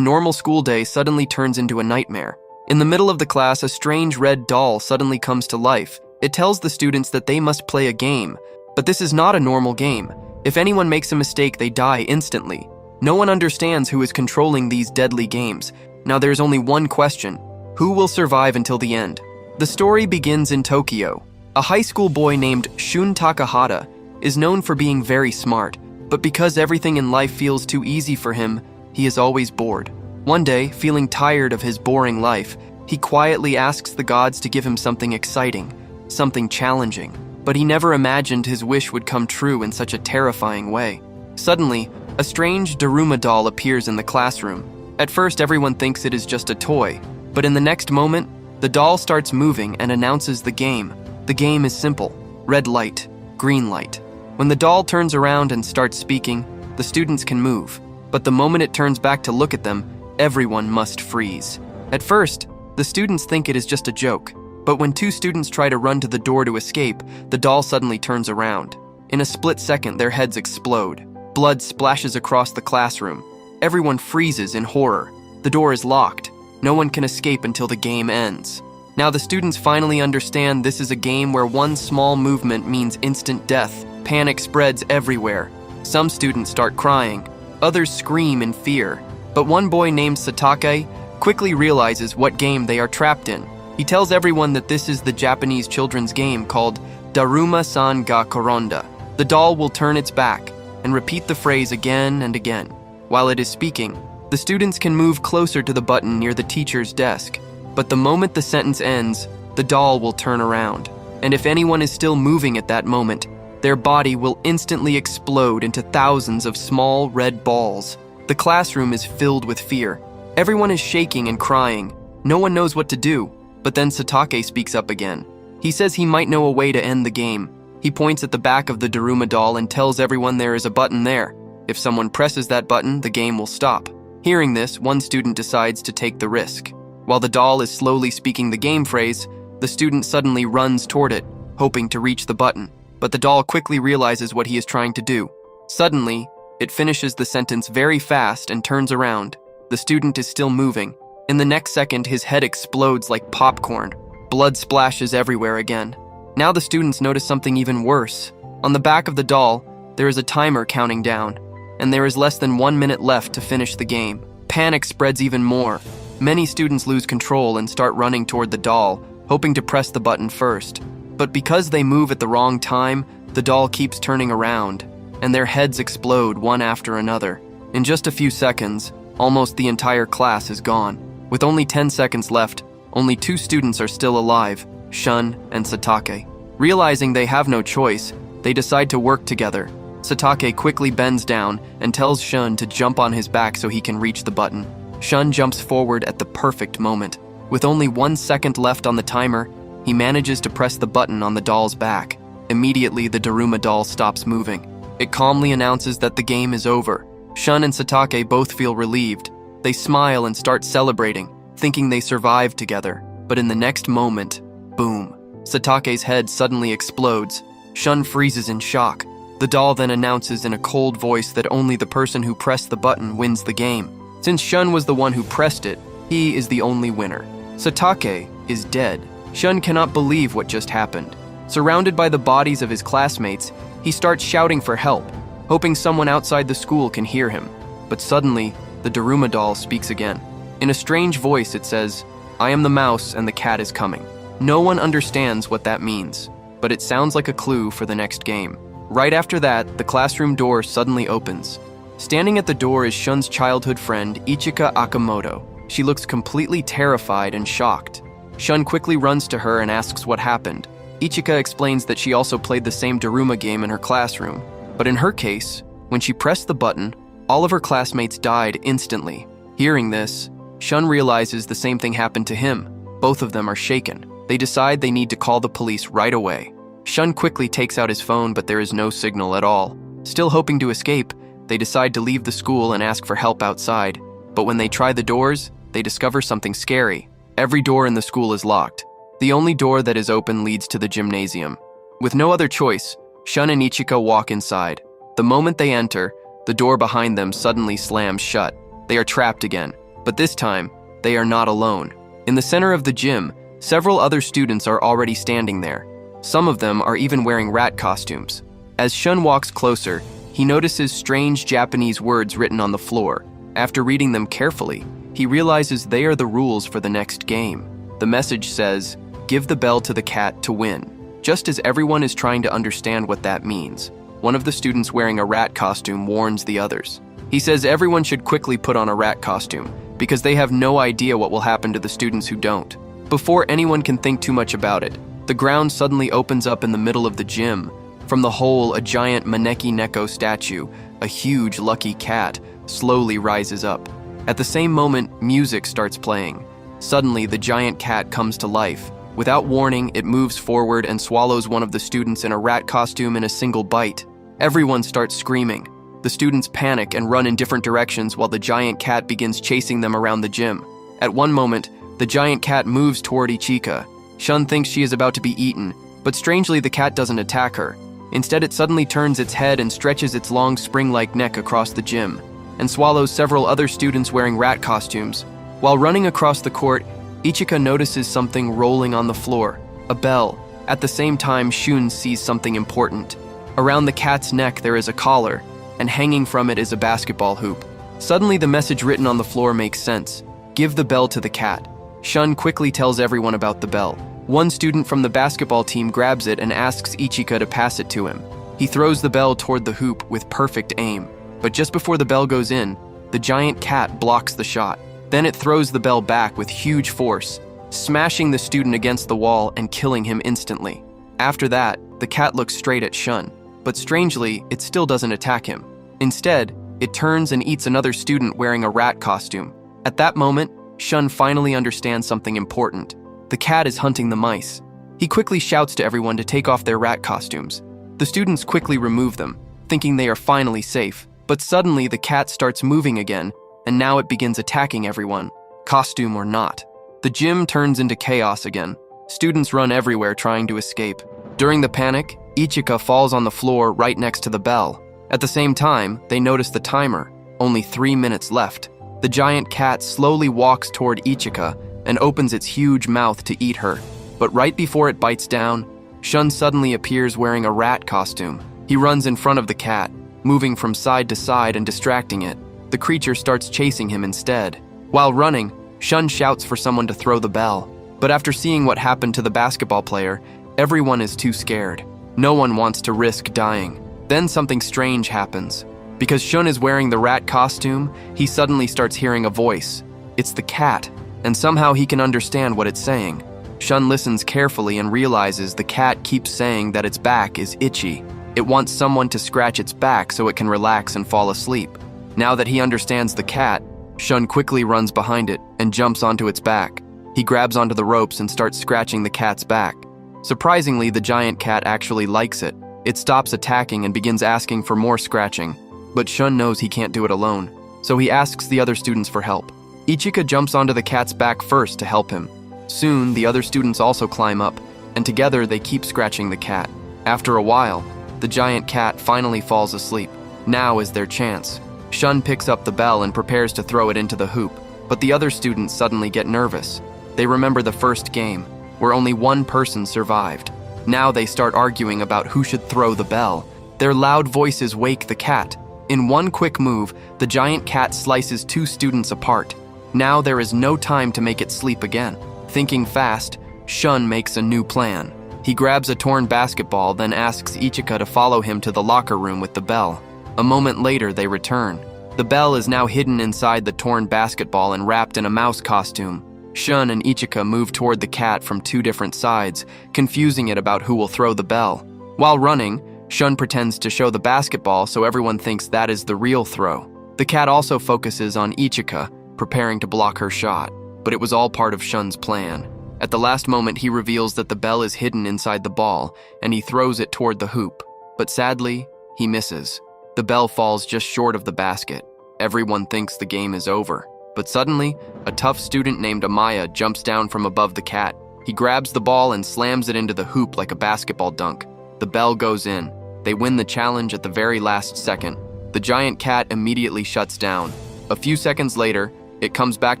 A normal school day suddenly turns into a nightmare. In the middle of the class, a strange red doll suddenly comes to life. It tells the students that they must play a game, but this is not a normal game. If anyone makes a mistake, they die instantly. No one understands who is controlling these deadly games. Now there's only one question: who will survive until the end? The story begins in Tokyo. A high school boy named Shun Takahata is known for being very smart, but because everything in life feels too easy for him, he is always bored. One day, feeling tired of his boring life, he quietly asks the gods to give him something exciting, something challenging, but he never imagined his wish would come true in such a terrifying way. Suddenly, a strange Daruma doll appears in the classroom. At first, everyone thinks it is just a toy, but in the next moment, the doll starts moving and announces the game. The game is simple: red light, green light. When the doll turns around and starts speaking, the students can move, but the moment it turns back to look at them, everyone must freeze. At first, the students think it is just a joke, but when two students try to run to the door to escape, the doll suddenly turns around. In a split second, their heads explode. Blood splashes across the classroom. Everyone freezes in horror. The door is locked. No one can escape until the game ends. Now the students finally understand this is a game where one small movement means instant death. Panic spreads everywhere. Some students start crying. Others scream in fear. But one boy named Satake quickly realizes what game they are trapped in. He tells everyone that this is the Japanese children's game called Daruma-san ga Koronda. The doll will turn its back and repeat the phrase again and again. While it is speaking, the students can move closer to the button near the teacher's desk. But the moment the sentence ends, the doll will turn around. And if anyone is still moving at that moment, their body will instantly explode into thousands of small red balls. The classroom is filled with fear. Everyone is shaking and crying. No one knows what to do. But then Satake speaks up again. He says he might know a way to end the game. He points at the back of the Daruma doll and tells everyone there is a button there. If someone presses that button, the game will stop. Hearing this, one student decides to take the risk. While the doll is slowly speaking the game phrase, the student suddenly runs toward it, hoping to reach the button. But the doll quickly realizes what he is trying to do. Suddenly, it finishes the sentence very fast and turns around. The student is still moving. In the next second, his head explodes like popcorn. Blood splashes everywhere again. Now the students notice something even worse. On the back of the doll, there is a timer counting down, and there is less than 1 minute left to finish the game. Panic spreads even more. Many students lose control and start running toward the doll, hoping to press the button first. But because they move at the wrong time, the doll keeps turning around, and their heads explode one after another. In just a few seconds, almost the entire class is gone. With only 10 seconds left, only 2 students are still alive, Shun and Satake. Realizing they have no choice, they decide to work together. Satake quickly bends down and tells Shun to jump on his back so he can reach the button. Shun jumps forward at the perfect moment. With only 1 second left on the timer, he manages to press the button on the doll's back. Immediately, the Daruma doll stops moving. It calmly announces that the game is over. Shun and Satake both feel relieved. They smile and start celebrating, thinking they survived together. But in the next moment, boom, Satake's head suddenly explodes. Shun freezes in shock. The doll then announces in a cold voice that only the person who pressed the button wins the game. Since Shun was the one who pressed it, he is the only winner. Satake is dead. Shun cannot believe what just happened. Surrounded by the bodies of his classmates, he starts shouting for help, hoping someone outside the school can hear him. But suddenly, the Daruma doll speaks again. In a strange voice, it says, "I am the mouse and the cat is coming." No one understands what that means, but it sounds like a clue for the next game. Right after that, the classroom door suddenly opens. Standing at the door is Shun's childhood friend, Ichika Akamoto. She looks completely terrified and shocked. Shun quickly runs to her and asks what happened. Ichika explains that she also played the same Daruma game in her classroom. But in her case, when she pressed the button, all of her classmates died instantly. Hearing this, Shun realizes the same thing happened to him. Both of them are shaken. They decide they need to call the police right away. Shun quickly takes out his phone, but there is no signal at all. Still hoping to escape, they decide to leave the school and ask for help outside. But when they try the doors, they discover something scary. Every door in the school is locked. The only door that is open leads to the gymnasium. With no other choice, Shun and Ichika walk inside. The moment they enter, the door behind them suddenly slams shut. They are trapped again. But this time, they are not alone. In the center of the gym, several other students are already standing there. Some of them are even wearing rat costumes. As Shun walks closer, he notices strange Japanese words written on the floor. After reading them carefully, he realizes they are the rules for the next game. The message says, "Give the bell to the cat to win." Just as everyone is trying to understand what that means, one of the students wearing a rat costume warns the others. He says everyone should quickly put on a rat costume because they have no idea what will happen to the students who don't. Before anyone can think too much about it, the ground suddenly opens up in the middle of the gym. From the hole, a giant Maneki Neko statue, a huge lucky cat, slowly rises up. At the same moment, music starts playing. Suddenly, the giant cat comes to life. Without warning, it moves forward and swallows one of the students in a rat costume in a single bite. Everyone starts screaming. The students panic and run in different directions while the giant cat begins chasing them around the gym. At one moment, the giant cat moves toward Ichika. Shun thinks she is about to be eaten, but strangely the cat doesn't attack her. Instead, it suddenly turns its head and stretches its long spring-like neck across the gym, and swallows several other students wearing rat costumes. While running across the court, Ichika notices something rolling on the floor, a bell. At the same time, Shun sees something important. Around the cat's neck there is a collar, and hanging from it is a basketball hoop. Suddenly the message written on the floor makes sense. "Give the bell to the cat." Shun quickly tells everyone about the bell. One student from the basketball team grabs it and asks Ichika to pass it to him. He throws the bell toward the hoop with perfect aim. But just before the bell goes in, the giant cat blocks the shot. Then it throws the bell back with huge force, smashing the student against the wall and killing him instantly. After that, the cat looks straight at Shun, but strangely, it still doesn't attack him. Instead, it turns and eats another student wearing a rat costume. At that moment, Shun finally understands something important. The cat is hunting the mice. He quickly shouts to everyone to take off their rat costumes. The students quickly remove them, thinking they are finally safe. But suddenly, the cat starts moving again, and now it begins attacking everyone, costume or not. The gym turns into chaos again. Students run everywhere trying to escape. During the panic, Ichika falls on the floor right next to the bell. At the same time, they notice the timer, only 3 minutes left. The giant cat slowly walks toward Ichika and opens its huge mouth to eat her. But right before it bites down, Shun suddenly appears wearing a rat costume. He runs in front of the cat, moving from side to side and distracting it. The creature starts chasing him instead. While running, Shun shouts for someone to throw the bell. But after seeing what happened to the basketball player, everyone is too scared. No one wants to risk dying. Then something strange happens. Because Shun is wearing the rat costume, he suddenly starts hearing a voice. It's the cat, and somehow he can understand what it's saying. Shun listens carefully and realizes the cat keeps saying that its back is itchy. It wants someone to scratch its back so it can relax and fall asleep. Now that he understands the cat, Shun quickly runs behind it and jumps onto its back. He grabs onto the ropes and starts scratching the cat's back. Surprisingly, the giant cat actually likes it. It stops attacking and begins asking for more scratching. But Shun knows he can't do it alone, so he asks the other students for help. Ichika jumps onto the cat's back first to help him. Soon, the other students also climb up, and together they keep scratching the cat. After a while, the giant cat finally falls asleep. Now is their chance. Shun picks up the bell and prepares to throw it into the hoop, but the other students suddenly get nervous. They remember the first game, where only one person survived. Now they start arguing about who should throw the bell. Their loud voices wake the cat. In one quick move, the giant cat slices 2 students apart. Now there is no time to make it sleep again. Thinking fast, Shun makes a new plan. He grabs a torn basketball, then asks Ichika to follow him to the locker room with the bell. A moment later, they return. The bell is now hidden inside the torn basketball and wrapped in a mouse costume. Shun and Ichika move toward the cat from 2 different sides, confusing it about who will throw the bell. While running, Shun pretends to show the basketball so everyone thinks that is the real throw. The cat also focuses on Ichika, preparing to block her shot. But it was all part of Shun's plan. At the last moment, he reveals that the bell is hidden inside the ball, and he throws it toward the hoop. But sadly, he misses. The bell falls just short of the basket. Everyone thinks the game is over. But suddenly, a tough student named Amaya jumps down from above the cat. He grabs the ball and slams it into the hoop like a basketball dunk. The bell goes in. They win the challenge at the very last second. The giant cat immediately shuts down. A few seconds later, It comes back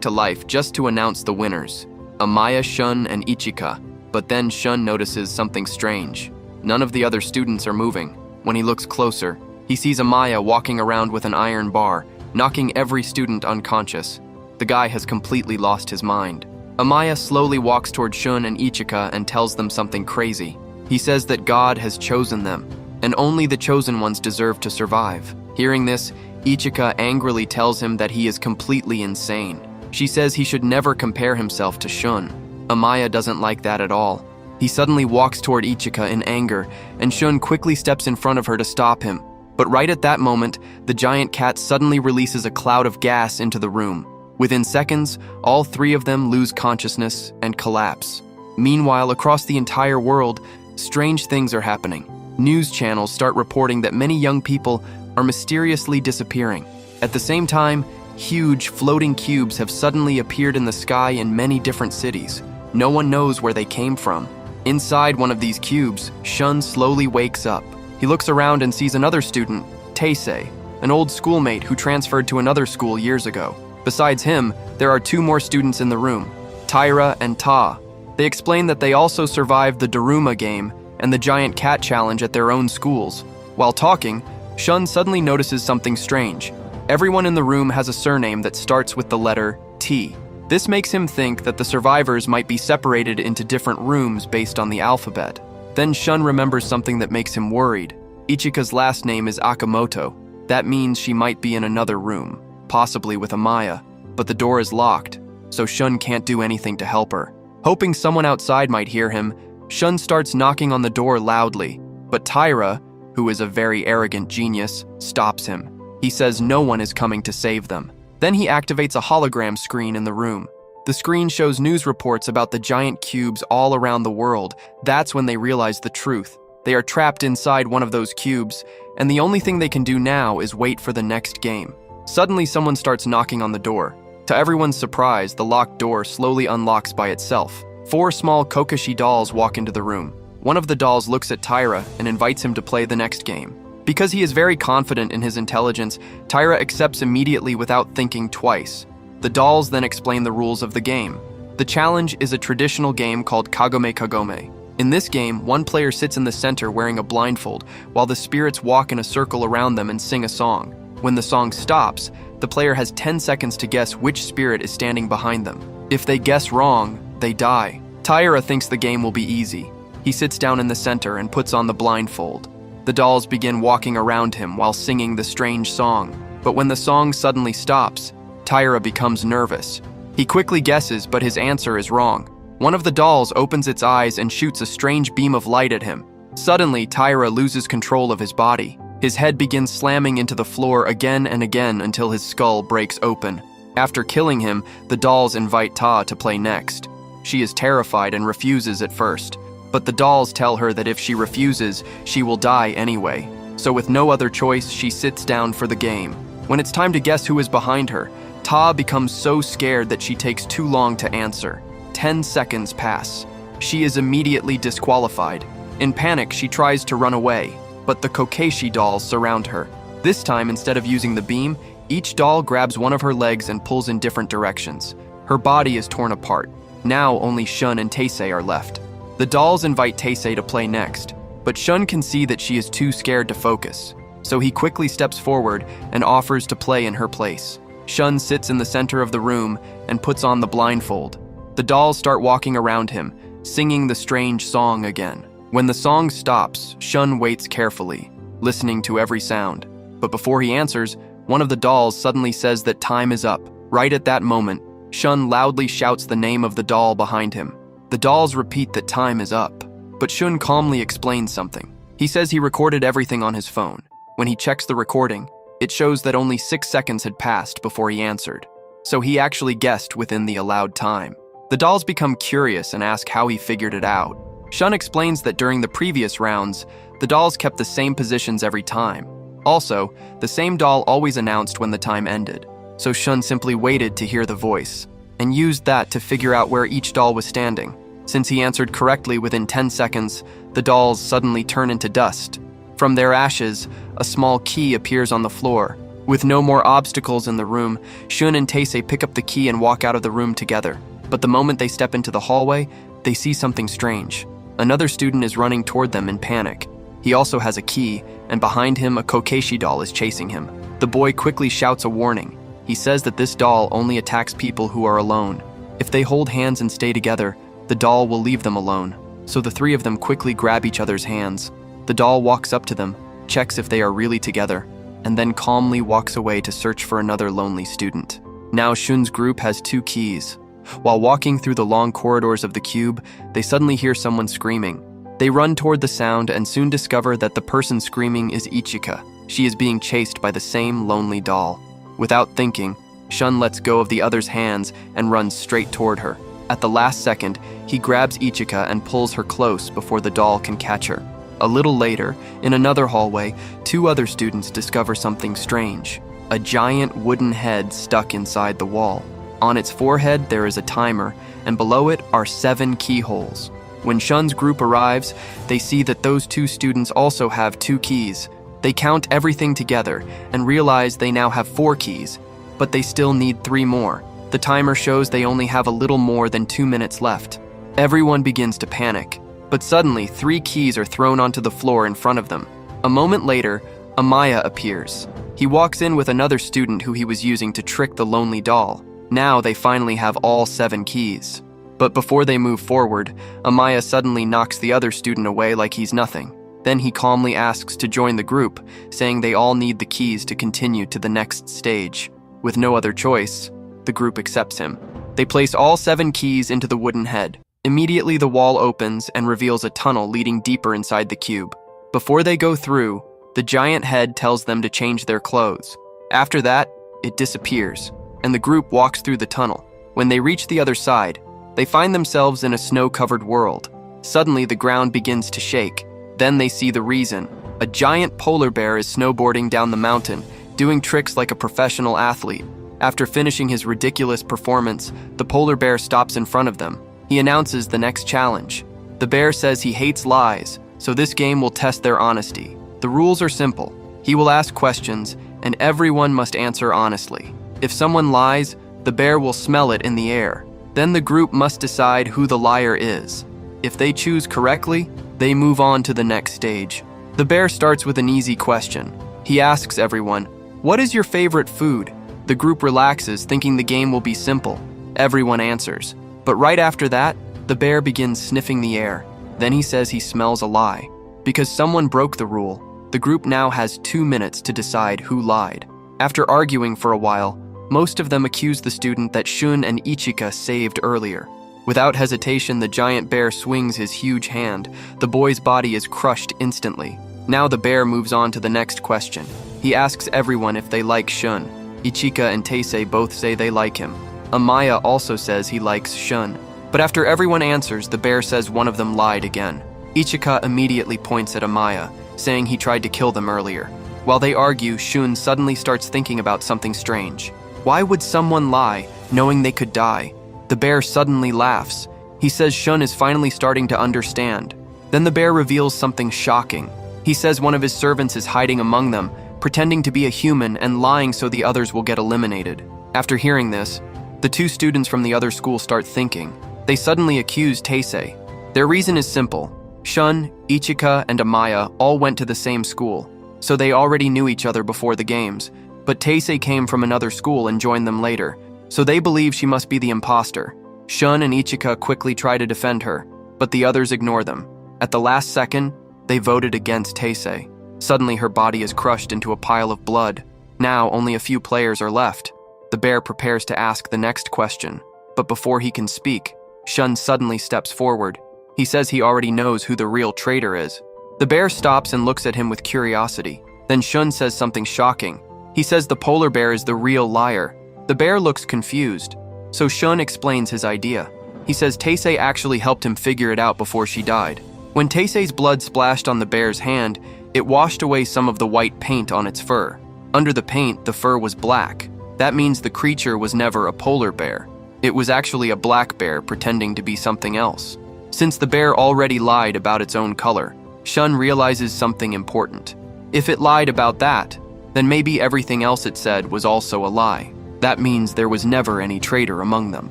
to life just to announce the winners, Amaya, Shun, and Ichika. But then Shun notices something strange. None of the other students are moving. When he looks closer, he sees Amaya walking around with an iron bar, knocking every student unconscious. The guy has completely lost his mind. Amaya slowly walks toward Shun and Ichika and tells them something crazy. He says that God has chosen them, and only the chosen ones deserve to survive. Hearing this, Ichika angrily tells him that he is completely insane. She says he should never compare himself to Shun. Amaya doesn't like that at all. He suddenly walks toward Ichika in anger, and Shun quickly steps in front of her to stop him. But right at that moment, the giant cat suddenly releases a cloud of gas into the room. Within seconds, all three of them lose consciousness and collapse. Meanwhile, across the entire world, strange things are happening. News channels start reporting that many young people are mysteriously disappearing. At the same time, huge floating cubes have suddenly appeared in the sky in many different cities. No one knows where they came from. Inside one of these cubes, Shun slowly wakes up. He looks around and sees another student, Taisei, an old schoolmate who transferred to another school years ago. Besides him, there are two more students in the room, Tyra and Ta. They explain that they also survived the Daruma game and the giant cat challenge at their own schools. While talking, Shun suddenly notices something strange. Everyone in the room has a surname that starts with the letter T. This makes him think that the survivors might be separated into different rooms based on the alphabet. Then Shun remembers something that makes him worried. Ichika's last name is Akamoto. That means she might be in another room, possibly with Amaya, but the door is locked, so Shun can't do anything to help her. Hoping someone outside might hear him, Shun starts knocking on the door loudly, but Tyra, who is a very arrogant genius, stops him. He says no one is coming to save them. Then he activates a hologram screen in the room. The screen shows news reports about the giant cubes all around the world. That's when they realize the truth. They are trapped inside one of those cubes, and the only thing they can do now is wait for the next game. Suddenly, someone starts knocking on the door. To everyone's surprise, the locked door slowly unlocks by itself. 4 small Kokoshi dolls walk into the room. One of the dolls looks at Tyra and invites him to play the next game. Because he is very confident in his intelligence, Tyra accepts immediately without thinking twice. The dolls then explain the rules of the game. The challenge is a traditional game called Kagome Kagome. In this game, one player sits in the center wearing a blindfold, while the spirits walk in a circle around them and sing a song. When the song stops, the player has 10 seconds to guess which spirit is standing behind them. If they guess wrong, they die. Tyra thinks the game will be easy. He sits down in the center and puts on the blindfold. The dolls begin walking around him while singing the strange song. But when the song suddenly stops, Tyra becomes nervous. He quickly guesses, but his answer is wrong. One of the dolls opens its eyes and shoots a strange beam of light at him. Suddenly, Tyra loses control of his body. His head begins slamming into the floor again and again until his skull breaks open. After killing him, the dolls invite Ta to play next. She is terrified and refuses at first. But the dolls tell her that if she refuses, she will die anyway. So with no other choice, she sits down for the game. When it's time to guess who is behind her, Ta becomes so scared that she takes too long to answer. 10 seconds pass. She is immediately disqualified. In panic, she tries to run away, but the Kokoshi dolls surround her. This time, instead of using the beam, each doll grabs one of her legs and pulls in different directions. Her body is torn apart. Now only Shun and Taisei are left. The dolls invite Taisei to play next, but Shun can see that she is too scared to focus. So he quickly steps forward and offers to play in her place. Shun sits in the center of the room and puts on the blindfold. The dolls start walking around him, singing the strange song again. When the song stops, Shun waits carefully, listening to every sound. But before he answers, one of the dolls suddenly says that time is up. Right at that moment, Shun loudly shouts the name of the doll behind him. The dolls repeat that time is up, but Shun calmly explains something. He says he recorded everything on his phone. When he checks the recording, it shows that only 6 seconds had passed before he answered. So he actually guessed within the allowed time. The dolls become curious and ask how he figured it out. Shun explains that during the previous rounds, the dolls kept the same positions every time. Also, the same doll always announced when the time ended. So Shun simply waited to hear the voice, and used that to figure out where each doll was standing. Since he answered correctly within 10 seconds, the dolls suddenly turn into dust. From their ashes, a small key appears on the floor, With no more obstacles in the room, Shun and Taisei pick up the key and walk out of the room together. But the moment they step into the hallway, they see something strange. Another student is running toward them in panic. He also has a key, and behind him, a Kokeshi doll is chasing him. The boy quickly shouts a warning. He says that this doll only attacks people who are alone. If they hold hands and stay together, the doll will leave them alone. So the three of them quickly grab each other's hands. The doll walks up to them, checks if they are really together, and then calmly walks away to search for another lonely student. Now Shun's group has 2 keys. While walking through the long corridors of the cube, they suddenly hear someone screaming. They run toward the sound and soon discover that the person screaming is Ichika. She is being chased by the same lonely doll. Without thinking, Shun lets go of the other's hands and runs straight toward her. At the last second, he grabs Ichika and pulls her close before the doll can catch her. A little later, in another hallway, 2 other students discover something strange. A giant wooden head stuck inside the wall. On its forehead, there is a timer, and below it are 7 keyholes. When Shun's group arrives, they see that those 2 students also have 2 keys. They count everything together and realize they now have 4 keys, but they still need 3 more. The timer shows they only have a little more than 2 minutes left. Everyone begins to panic, but suddenly 3 keys are thrown onto the floor in front of them. A moment later, Amaya appears. He walks in with another student who he was using to trick the lonely doll. Now they finally have all 7 keys. But before they move forward, Amaya suddenly knocks the other student away like he's nothing. Then he calmly asks to join the group, saying they all need the keys to continue to the next stage. With no other choice, the group accepts him. They place all 7 keys into the wooden head. Immediately the wall opens and reveals a tunnel leading deeper inside the cube. Before they go through, the giant head tells them to change their clothes. After that, it disappears, and the group walks through the tunnel. When they reach the other side, they find themselves in a snow-covered world. Suddenly, the ground begins to shake. Then they see the reason. A giant polar bear is snowboarding down the mountain, doing tricks like a professional athlete. After finishing his ridiculous performance, the polar bear stops in front of them. He announces the next challenge. The bear says he hates lies, so this game will test their honesty. The rules are simple. He will ask questions, and everyone must answer honestly. If someone lies, the bear will smell it in the air. Then the group must decide who the liar is. If they choose correctly, they move on to the next stage. The bear starts with an easy question. He asks everyone, "What is your favorite food?" The group relaxes, thinking the game will be simple. Everyone answers. But right after that, the bear begins sniffing the air. Then he says he smells a lie. Because someone broke the rule, the group now has 2 minutes to decide who lied. After arguing for a while, most of them accuse the student that Shun and Ichika saved earlier. Without hesitation, the giant bear swings his huge hand. The boy's body is crushed instantly. Now the bear moves on to the next question. He asks everyone if they like Shun. Ichika and Taisei both say they like him. Amaya also says he likes Shun. But after everyone answers, the bear says one of them lied again. Ichika immediately points at Amaya, saying he tried to kill them earlier. While they argue, Shun suddenly starts thinking about something strange. Why would someone lie, knowing they could die? The bear suddenly laughs. He says Shun is finally starting to understand. Then the bear reveals something shocking. He says one of his servants is hiding among them, pretending to be a human and lying so the others will get eliminated. After hearing this, the 2 students from the other school start thinking. They suddenly accuse Taisei. Their reason is simple. Shun, Ichika, and Amaya all went to the same school, so they already knew each other before the games. But Taisei came from another school and joined them later, so they believe she must be the imposter. Shun and Ichika quickly try to defend her, but the others ignore them. At the last second, they voted against Taisei. Suddenly her body is crushed into a pile of blood. Now only a few players are left. The bear prepares to ask the next question, but before he can speak, Shun suddenly steps forward. He says he already knows who the real traitor is. The bear stops and looks at him with curiosity. Then Shun says something shocking. He says the polar bear is the real liar. The bear looks confused, so Shun explains his idea. He says Taisei actually helped him figure it out before she died. When Taisei's blood splashed on the bear's hand, it washed away some of the white paint on its fur. Under the paint, the fur was black. That means the creature was never a polar bear. It was actually a black bear pretending to be something else. Since the bear already lied about its own color, Shun realizes something important. If it lied about that, then maybe everything else it said was also a lie. That means there was never any traitor among them.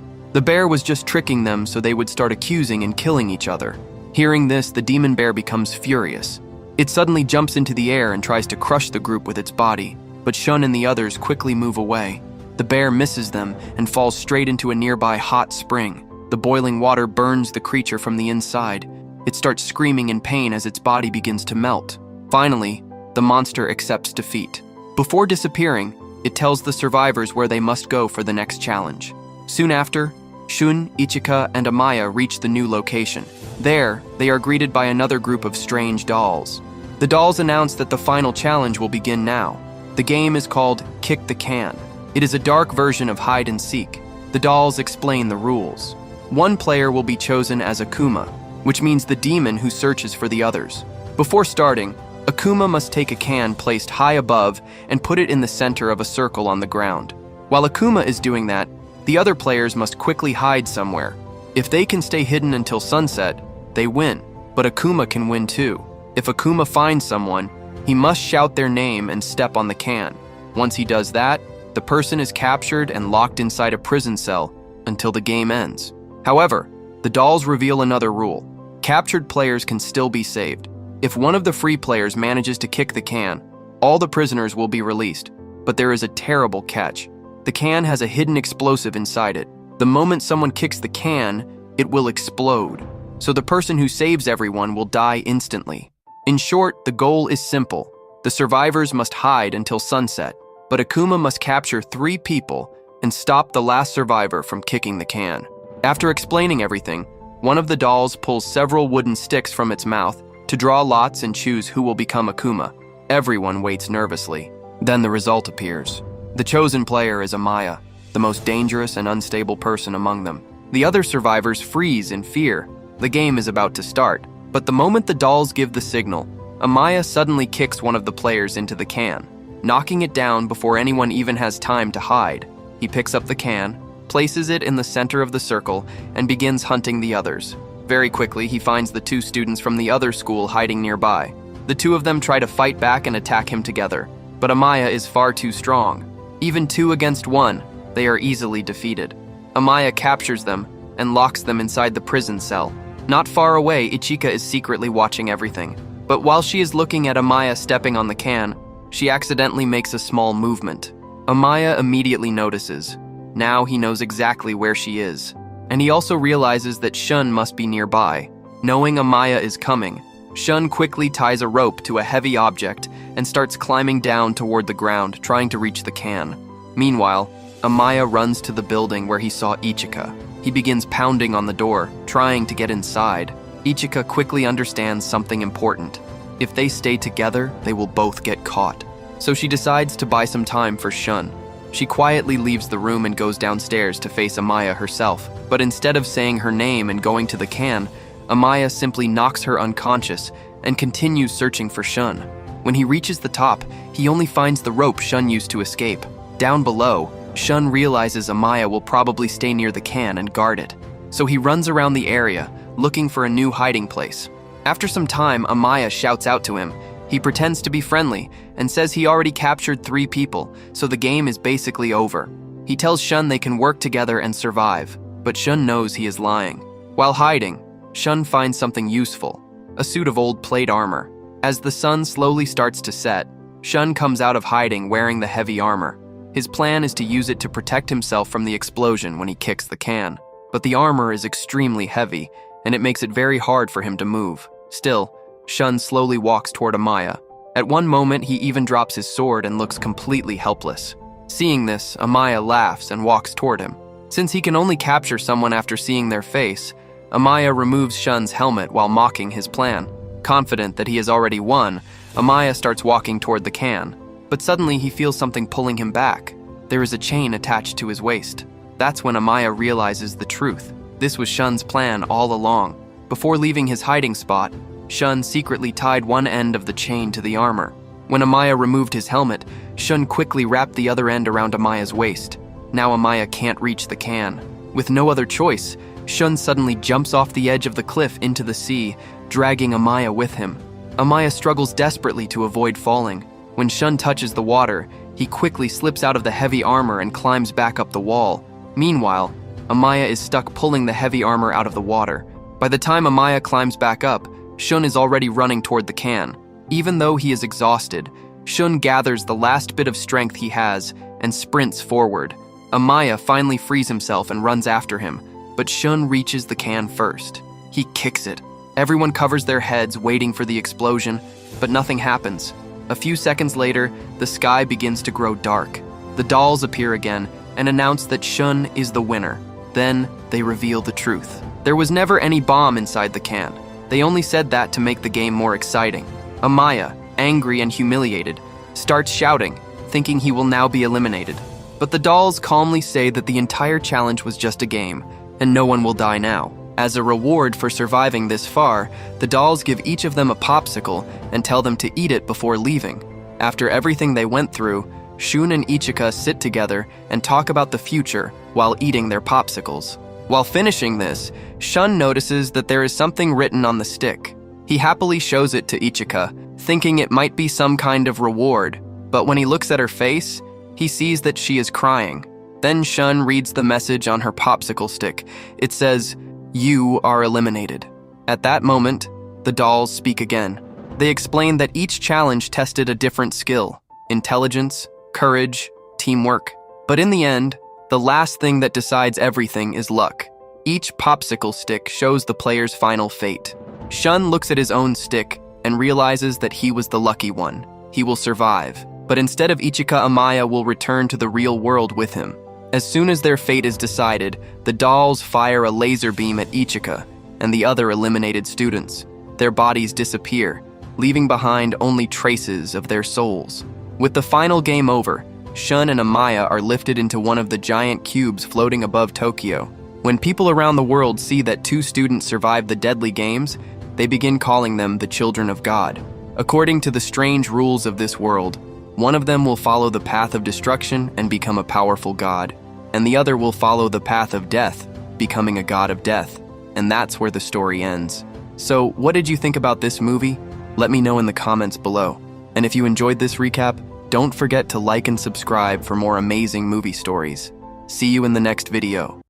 The bear was just tricking them so they would start accusing and killing each other. Hearing this, the demon bear becomes furious. It suddenly jumps into the air and tries to crush the group with its body, but Shun and the others quickly move away. The bear misses them and falls straight into a nearby hot spring. The boiling water burns the creature from the inside. It starts screaming in pain as its body begins to melt. Finally, the monster accepts defeat. Before disappearing, it tells the survivors where they must go for the next challenge. Soon after, Shun, Ichika, and Amaya reach the new location. There, they are greeted by another group of strange dolls. The dolls announce that the final challenge will begin now. The game is called Kick the Can. It is a dark version of hide and seek. The dolls explain the rules. One player will be chosen as Akuma, which means the demon who searches for the others. Before starting, Akuma must take a can placed high above and put it in the center of a circle on the ground. While Akuma is doing that, the other players must quickly hide somewhere. If they can stay hidden until sunset, they win, but Akuma can win too. If Akuma finds someone, he must shout their name and step on the can. Once he does that, the person is captured and locked inside a prison cell until the game ends. However, the dolls reveal another rule. Captured players can still be saved. If one of the free players manages to kick the can, all the prisoners will be released. But there is a terrible catch. The can has a hidden explosive inside it. The moment someone kicks the can, it will explode. So the person who saves everyone will die instantly. In short, the goal is simple. The survivors must hide until sunset, but Akuma must capture 3 people and stop the last survivor from kicking the can. After explaining everything, one of the dolls pulls several wooden sticks from its mouth to draw lots and choose who will become Akuma. Everyone waits nervously. Then the result appears. The chosen player is Amaya, the most dangerous and unstable person among them. The other survivors freeze in fear. The game is about to start, but the moment the dolls give the signal, Amaya suddenly kicks one of the players into the can, knocking it down before anyone even has time to hide. He picks up the can, places it in the center of the circle, and begins hunting the others. Very quickly, he finds the 2 students from the other school hiding nearby. The 2 of them try to fight back and attack him together, but Amaya is far too strong. Even 2 against 1, they are easily defeated. Amaya captures them and locks them inside the prison cell. Not far away, Ichika is secretly watching everything. But while she is looking at Amaya stepping on the can, she accidentally makes a small movement. Amaya immediately notices. Now he knows exactly where she is. And he also realizes that Shun must be nearby. Knowing Amaya is coming, Shun quickly ties a rope to a heavy object and starts climbing down toward the ground, trying to reach the can. Meanwhile, Amaya runs to the building where he saw Ichika. He begins pounding on the door, trying to get inside. Ichika quickly understands something important. If they stay together, they will both get caught. So she decides to buy some time for Shun. She quietly leaves the room and goes downstairs to face Amaya herself. But instead of saying her name and going to the can, Amaya simply knocks her unconscious and continues searching for Shun. When he reaches the top, he only finds the rope Shun used to escape. Down below, Shun realizes Amaya will probably stay near the can and guard it. So he runs around the area, looking for a new hiding place. After some time, Amaya shouts out to him. He pretends to be friendly and says he already captured 3 people, so the game is basically over. He tells Shun they can work together and survive, but Shun knows he is lying. While hiding, Shun finds something useful, a suit of old plate armor. As the sun slowly starts to set, Shun comes out of hiding wearing the heavy armor. His plan is to use it to protect himself from the explosion when he kicks the can. But the armor is extremely heavy, and it makes it very hard for him to move. Still, Shun slowly walks toward Amaya. At one moment, he even drops his sword and looks completely helpless. Seeing this, Amaya laughs and walks toward him. Since he can only capture someone after seeing their face, Amaya removes Shun's helmet while mocking his plan. Confident that he has already won, Amaya starts walking toward the can. But suddenly he feels something pulling him back. There is a chain attached to his waist. That's when Amaya realizes the truth. This was Shun's plan all along. Before leaving his hiding spot, Shun secretly tied one end of the chain to the armor. When Amaya removed his helmet, Shun quickly wrapped the other end around Amaya's waist. Now Amaya can't reach the can. With no other choice, Shun suddenly jumps off the edge of the cliff into the sea, dragging Amaya with him. Amaya struggles desperately to avoid falling. When Shun touches the water, he quickly slips out of the heavy armor and climbs back up the wall. Meanwhile, Amaya is stuck pulling the heavy armor out of the water. By the time Amaya climbs back up, Shun is already running toward the can. Even though he is exhausted, Shun gathers the last bit of strength he has and sprints forward. Amaya finally frees himself and runs after him, but Shun reaches the can first. He kicks it. Everyone covers their heads, waiting for the explosion, but nothing happens. A few seconds later, the sky begins to grow dark. The dolls appear again and announce that Shun is the winner. Then they reveal the truth. There was never any bomb inside the can. They only said that to make the game more exciting. Amaya, angry and humiliated, starts shouting, thinking he will now be eliminated. But the dolls calmly say that the entire challenge was just a game, and no one will die now. As a reward for surviving this far, the dolls give each of them a popsicle and tell them to eat it before leaving. After everything they went through, Shun and Ichika sit together and talk about the future while eating their popsicles. While finishing this, Shun notices that there is something written on the stick. He happily shows it to Ichika, thinking it might be some kind of reward, but when he looks at her face, he sees that she is crying. Then Shun reads the message on her popsicle stick. It says, "You are eliminated." At that moment, the dolls speak again. They explain that each challenge tested a different skill: intelligence, courage, teamwork. But in the end, the last thing that decides everything is luck. Each popsicle stick shows the player's final fate. Shun looks at his own stick and realizes that he was the lucky one. He will survive. But instead of Ichika, Amaya will return to the real world with him. As soon as their fate is decided, the dolls fire a laser beam at Ichika and the other eliminated students. Their bodies disappear, leaving behind only traces of their souls. With the final game over, Shun and Amaya are lifted into one of the giant cubes floating above Tokyo. When people around the world see that 2 students survived the deadly games, they begin calling them the children of God. According to the strange rules of this world, one of them will follow the path of destruction and become a powerful god, and the other will follow the path of death, becoming a god of death. And that's where the story ends. So, what did you think about this movie? Let me know in the comments below. And if you enjoyed this recap, don't forget to like and subscribe for more amazing movie stories. See you in the next video.